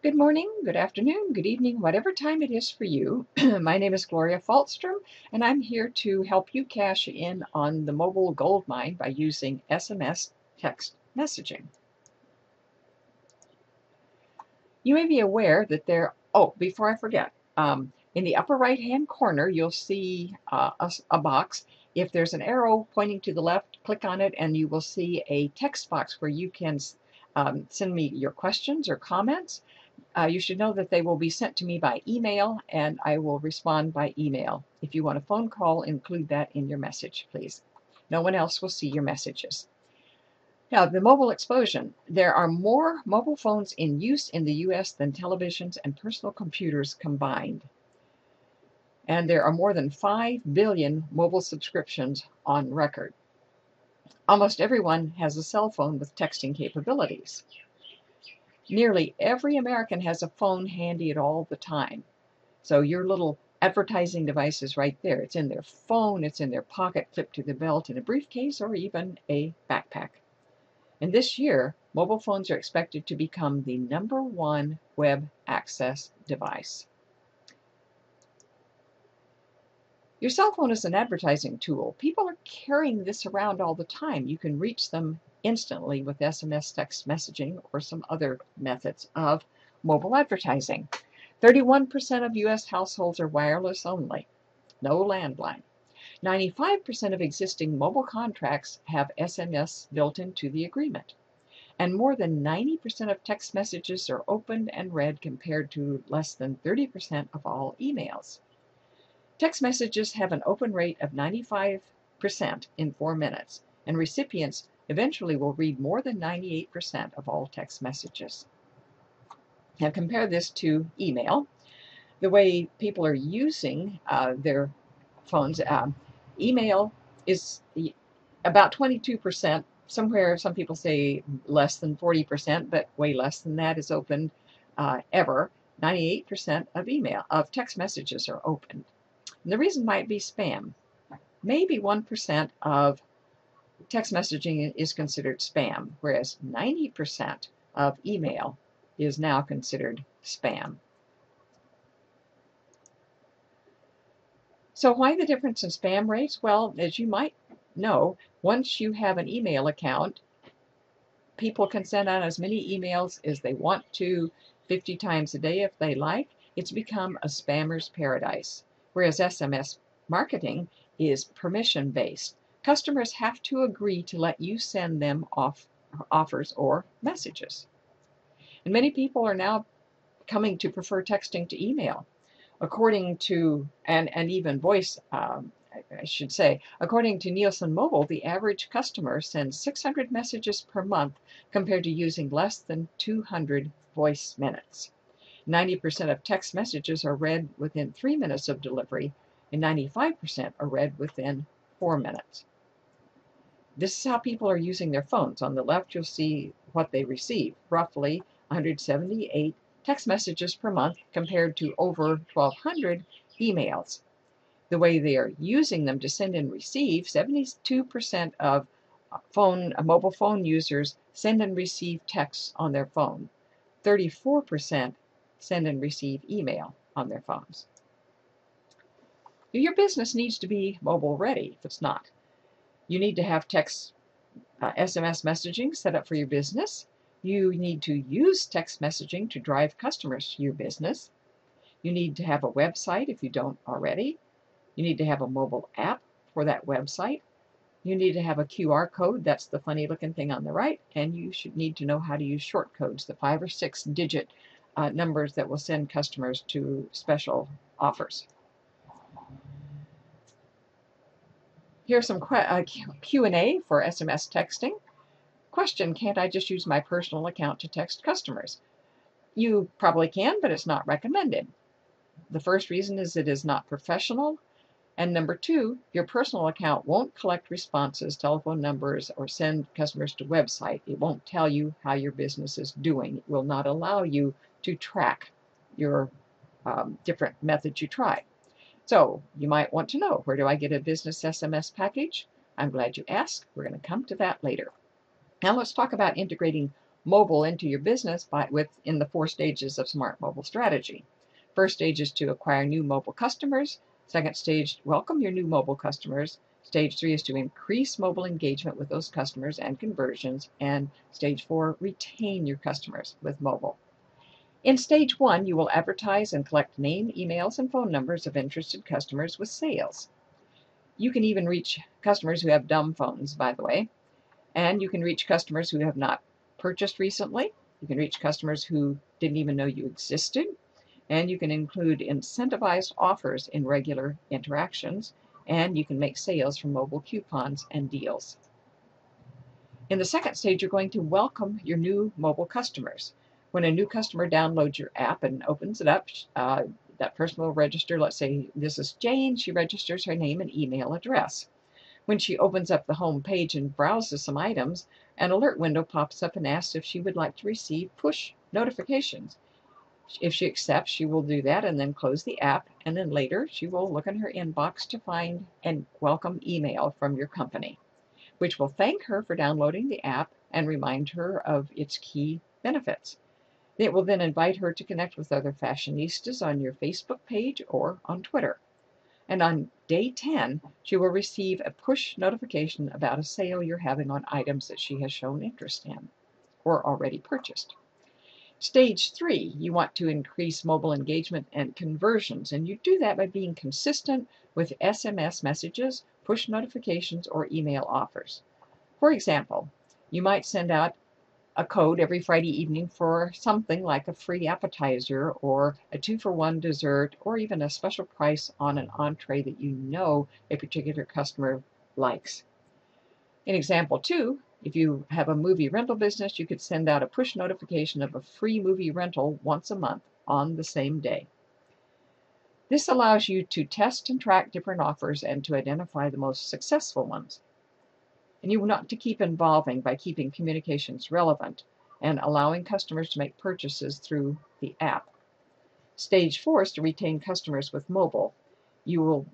Good morning, good afternoon, good evening, whatever time it is for you. My name is Gloria Falstrom, and I'm here to help you cash in on the mobile Goldmine by using SMS text messaging. You may be aware that before I forget, in the upper right-hand corner, you'll see a box. If there's an arrow pointing to the left, click on it, and you will see a text box where you can send me your questions or comments. You should know that they will be sent to me by email, and I will respond by email. If you want a phone call, include that in your message, please. No one else will see your messages. Now, the mobile explosion. There are more mobile phones in use in the U.S. than televisions and personal computers combined. And there are more than 5 billion mobile subscriptions on record. Almost everyone has a cell phone with texting capabilities. Nearly every American has a phone handy at all the time. So your little advertising device is right there. It's in their phone, it's in their pocket, clipped to the belt, in a briefcase, or even a backpack. And this year, mobile phones are expected to become the #1 web access device. Your cell phone is an advertising tool. People are carrying this around all the time. You can reach them instantly with SMS text messaging or some other methods of mobile advertising. 31% of U.S. households are wireless only, no landline. 95% of existing mobile contracts have SMS built into the agreement. And more than 90% of text messages are opened and read compared to less than 30% of all emails. Text messages have an open rate of 95% in 4 minutes, and recipients eventually will read more than 98% of all text messages. Now compare this to email. The way people are using their phones, email is about 22%, somewhere some people say less than 40%, but way less than that is opened ever. 98% of text messages are opened. And the reason might be spam. Maybe 1% of text messaging is considered spam, whereas 90% of email is now considered spam. So why the difference in spam rates? Well, as you might know, once you have an email account, people can send out as many emails as they want to, 50 times a day if they like. It's become a spammer's paradise. Whereas SMS marketing is permission-based. Customers have to agree to let you send them offers or messages. And many people are now coming to prefer texting to email. According to, and even voice, I should say, according to Nielsen Mobile, the average customer sends 600 messages per month compared to using less than 200 voice minutes. 90% of text messages are read within 3 minutes of delivery, and 95% are read within 4 minutes. This is how people are using their phones. On the left, you'll see what they receive, roughly 178 text messages per month compared to over 1,200 emails. The way they are using them to send and receive, 72% of mobile phone users send and receive texts on their phone. 34% send and receive email on their phones. Your business needs to be mobile ready if it's not. You need to have text SMS messaging set up for your business. You need to use text messaging to drive customers to your business. You need to have a website if you don't already. You need to have a mobile app for that website. You need to have a QR code, that's the funny looking thing on the right, and you should need to know how to use short codes, the 5 or 6 digit numbers that will send customers to special offers. Here's some Q&A for SMS texting. Question, can't I just use my personal account to text customers? You probably can, but it's not recommended. The first reason is it is not professional. And number 2, your personal account won't collect responses, telephone numbers, or send customers to website. It won't tell you how your business is doing. It will not allow you to track your different methods you try. So you might want to know, where do I get a business SMS package? I'm glad you asked. We're going to come to that later. Now let's talk about integrating mobile into your business in the 4 stages of Smart Mobile Strategy. First stage is to acquire new mobile customers. Second stage, welcome your new mobile customers. Stage 3 is to increase mobile engagement with those customers and conversions. And stage 4, retain your customers with mobile. In stage 1, you will advertise and collect name, emails, and phone numbers of interested customers with sales. You can even reach customers who have dumb phones, by the way. And you can reach customers who have not purchased recently. You can reach customers who didn't even know you existed. And you can include incentivized offers in regular interactions. And you can make sales from mobile coupons and deals. In the second stage, you're going to welcome your new mobile customers. When a new customer downloads your app and opens it up, that person will register. Let's say this is Jane. She registers her name and email address. When she opens up the home page and browses some items, an alert window pops up and asks if she would like to receive push notifications. If she accepts, she will do that and then close the app, and then later she will look in her inbox to find a welcome email from your company, which will thank her for downloading the app and remind her of its key benefits. It will then invite her to connect with other fashionistas on your Facebook page or on Twitter. And on day 10, she will receive a push notification about a sale you're having on items that she has shown interest in or already purchased. Stage 3, you want to increase mobile engagement and conversions, and you do that by being consistent with SMS messages, push notifications, or email offers. For example, you might send out a code every Friday evening for something like a free appetizer or a 2-for-1 dessert or even a special price on an entree that you know a particular customer likes. In example 2, if you have a movie rental business, you could send out a push notification of a free movie rental once a month on the same day. This allows you to test and track different offers and to identify the most successful ones. And you want to keep evolving by keeping communications relevant and allowing customers to make purchases through the app. Stage 4 is to retain customers with mobile. You will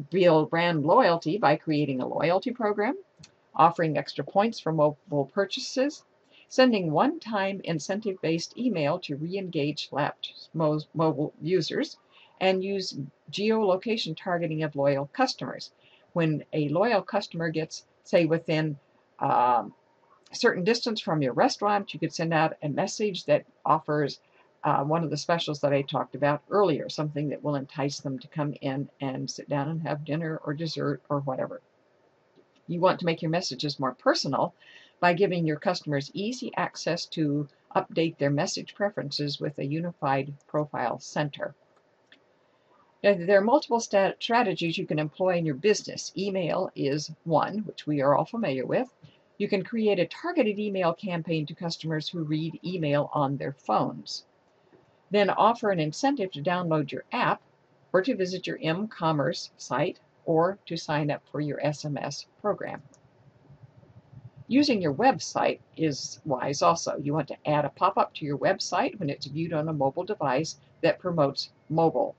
build brand loyalty by creating a loyalty program, offering extra points for mobile purchases, sending one-time incentive-based email to re-engage lapsed mobile users, and use geolocation targeting of loyal customers. When a loyal customer gets, say, within a certain distance from your restaurant, you could send out a message that offers one of the specials that I talked about earlier, something that will entice them to come in and sit down and have dinner or dessert or whatever. You want to make your messages more personal by giving your customers easy access to update their message preferences with a unified profile center. Now, there are multiple strategies you can employ in your business. Email is one, which we are all familiar with. You can create a targeted email campaign to customers who read email on their phones. Then offer an incentive to download your app or to visit your m-commerce site or to sign up for your SMS program. Using your website is wise also. You want to add a pop-up to your website when it's viewed on a mobile device that promotes mobile.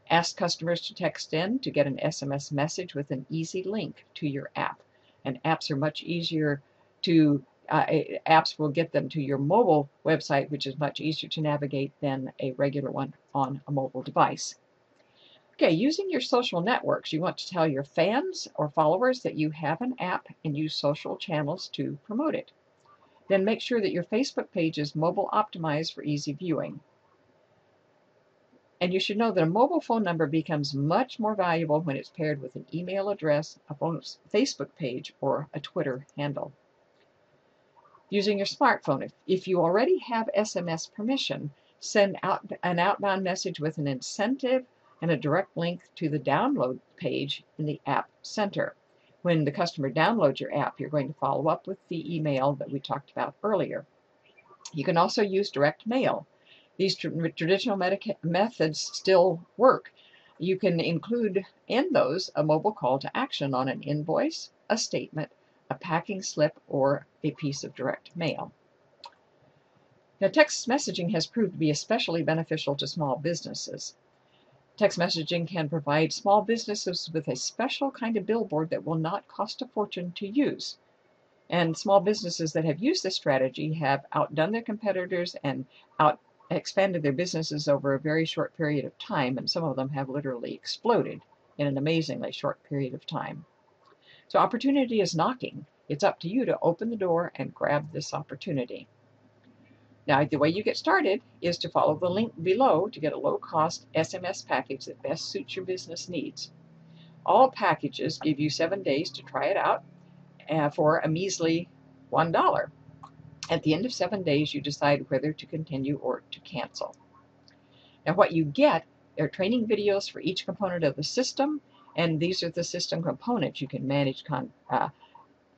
Ask customers to text in to get an SMS message with an easy link to your app. And apps are much easier to, apps will get them to your mobile website, which is much easier to navigate than a regular one on a mobile device. Okay, using your social networks, you want to tell your fans or followers that you have an app and use social channels to promote it. Then make sure that your Facebook page is mobile optimized for easy viewing. And you should know that a mobile phone number becomes much more valuable when it's paired with an email address, a Facebook page, or a Twitter handle. Using your smartphone, if you already have SMS permission, send out an outbound message with an incentive and a direct link to the download page in the App Center. When the customer downloads your app, you're going to follow up with the email that we talked about earlier. You can also use direct mail. These traditional methods still work. You can include in those a mobile call to action on an invoice, a statement, a packing slip, or a piece of direct mail. Now, text messaging has proved to be especially beneficial to small businesses. Text messaging can provide small businesses with a special kind of billboard that will not cost a fortune to use. And small businesses that have used this strategy have outdone their competitors and expanded their businesses over a very short period of time, and some of them have literally exploded in an amazingly short period of time. So opportunity is knocking. It's up to you to open the door and grab this opportunity. Now, the way you get started is to follow the link below to get a low-cost SMS package that best suits your business needs. All packages give you 7 days to try it out for a measly $1. At the end of 7 days, you decide whether to continue or to cancel. Now, what you get are training videos for each component of the system, and these are the system components. You can manage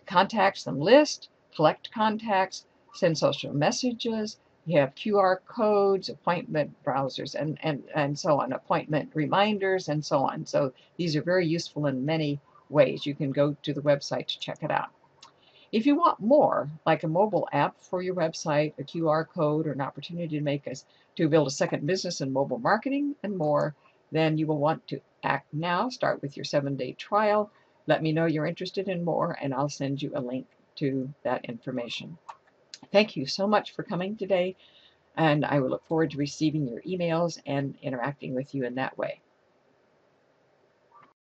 contacts and list, collect contacts, send social messages. You have QR codes, appointment browsers, and so on, appointment reminders, and so on. So these are very useful in many ways. You can go to the website to check it out. If you want more, like a mobile app for your website, a QR code, or an opportunity to build a second business in mobile marketing and more, then you will want to act now. Start with your 7-day trial. Let me know you're interested in more, and I'll send you a link to that information. Thank you so much for coming today, and I will look forward to receiving your emails and interacting with you in that way.